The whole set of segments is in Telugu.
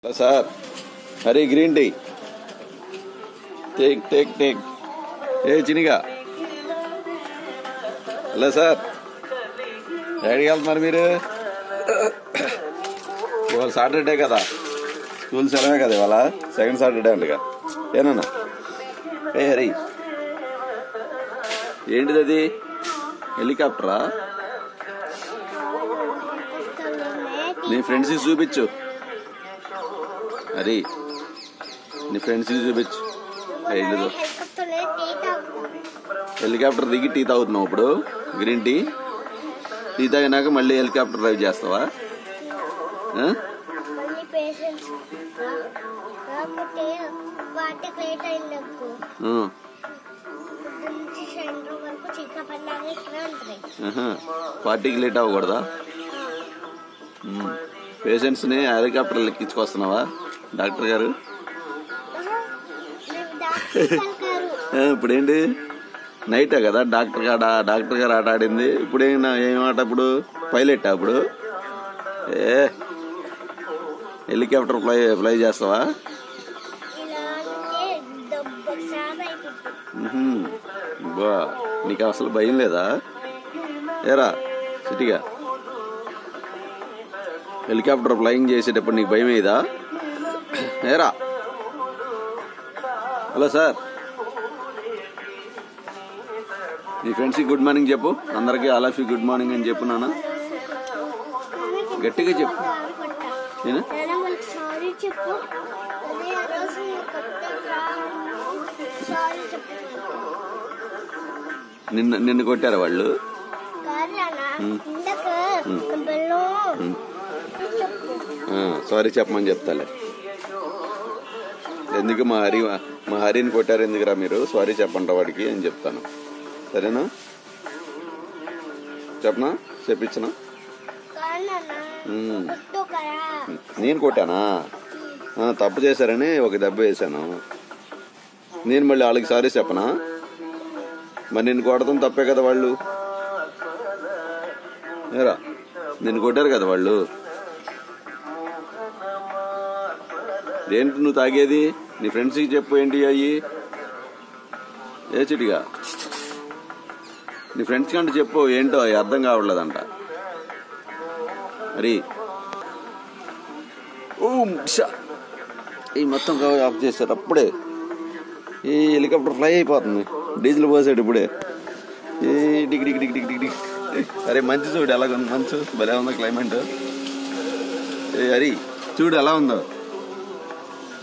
Hello, sir. Hari green tea. Take. Hey, Chiniga. Hello, sir. Ready వెళ్తున్నారు మీరు? ఇవాళ సాటర్డే కదా, స్కూల్ సెలవే కదా ఇవాళ, సెకండ్ సాటర్డే అంటగా. ఏనన్నా? ఏ హరి, ఏంటిది అది? హెలికాప్టరా? నీ ఫ్రెండ్స్కి చూపించు. హరి, నీ ఫ్రెండ్స్కి చూపించు. ఏంటిదో హెలికాప్టర్ దిగి టీ తాగుతున్నావు ఇప్పుడు, గ్రీన్ టీ. టీ తాగినాక మళ్ళీ హెలికాప్టర్ డ్రైవ్ చేస్తావా? పార్టీకి లేట్ అవ్వకూడదా? పేషెంట్స్ ని హెలికాప్టర్ ఎక్కించుకొస్తున్నావా డాక్టర్ గారు? ఇప్పుడేంటి నైటే కదా డాక్టర్ గారు ఆట ఆడింది. ఇప్పుడేం ఆట? ఇప్పుడు పైలట్ అప్పుడు హెలికాప్టర్ ఫ్లై చేస్తావా? బా, నీకు అసలు భయం లేదా? ఏరా సిటీగా హెలికాప్టర్ ఫ్లయింగ్ చేసేటప్పుడు నీకు భయం అయ్యేదా? ఏరా? హలో సార్, నీ ఫ్రెండ్స్కి గుడ్ మార్నింగ్ చెప్పు. అందరికి all of you good morning అని చెప్పు. నాన్న గట్టిగా చెప్పు. నిన్ను కొట్టారా వాళ్ళు? సారీ చెప్పమని చెప్తాలే. ఎందుకు మా హరిని కొట్టారు ఎందుకురా మీరు? సారీ చెప్పండి వాడికి అని చెప్తాను. సరేనా? చెప్పనా? చెప్పించనా? నేను కొట్టానా? తప్పు చేశారని ఒక దెబ్బ వేసాను. నేను మళ్ళీ వాళ్ళకి సారీ చెప్పనా? మరి నిన్ను కొడతాం తప్పే కదా వాళ్ళు. ఏరా, నిన్ను కొట్టారు కదా వాళ్ళు. ఏంటి నువ్వు తాగేది? నీ ఫ్రెండ్స్కి చెప్పు. ఏంటి అయ్యి? ఏ చిటిగా నీ ఫ్రెండ్స్ కంటే చెప్పు. ఏంటో అర్థం కావట్లేదంట. మరి ఈ మొత్తం ఆఫ్ చేశారు అప్పుడే. ఈ హెలికాప్టర్ ఫ్లై అయిపోతుంది. డీజిల్ పోసాడు ఇప్పుడే. డిగ్. అరే మంచి చూడు ఎలాగ ఉంది. మంచు భలే ఉందో క్లైమేట్. హరి చూడు ఎలా ఉందో.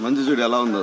మంచు చూడు ఎలా ఉందో.